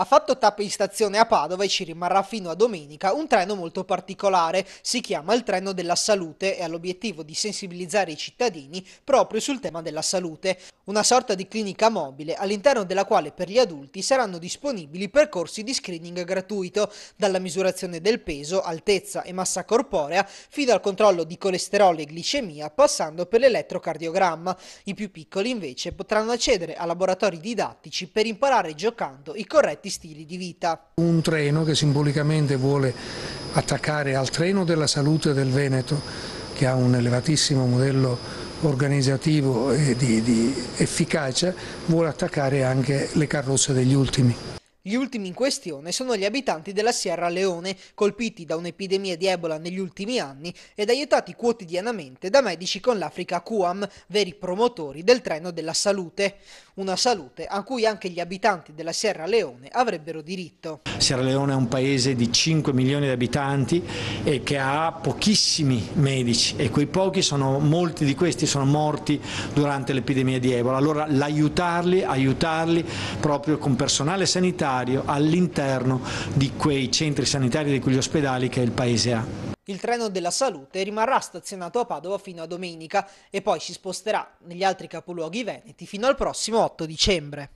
Ha fatto tappa in stazione a Padova e ci rimarrà fino a domenica un treno molto particolare. Si chiama il treno della salute e ha l'obiettivo di sensibilizzare i cittadini proprio sul tema della salute. Una sorta di clinica mobile all'interno della quale per gli adulti saranno disponibili percorsi di screening gratuito, dalla misurazione del peso, altezza e massa corporea fino al controllo di colesterolo e glicemia, passando per l'elettrocardiogramma. I più piccoli invece potranno accedere a laboratori didattici per imparare giocando i corretti stili di vita. Un treno che simbolicamente vuole attaccare al treno della salute del Veneto, che ha un elevatissimo modello organizzativo e di efficacia, vuole attaccare anche le carrozze degli ultimi. Gli ultimi in questione sono gli abitanti della Sierra Leone, colpiti da un'epidemia di Ebola negli ultimi anni ed aiutati quotidianamente da medici con l'Africa QAM, veri promotori del treno della salute. Una salute a cui anche gli abitanti della Sierra Leone avrebbero diritto. Sierra Leone è un paese di 5 milioni di abitanti e che ha pochissimi medici e quei pochi molti di questi sono morti durante l'epidemia di Ebola. Allora aiutarli proprio con personale sanitario all'interno di quei centri sanitari, di quegli ospedali che il paese ha. Il treno della salute rimarrà stazionato a Padova fino a domenica e poi si sposterà negli altri capoluoghi veneti fino al prossimo 8 dicembre.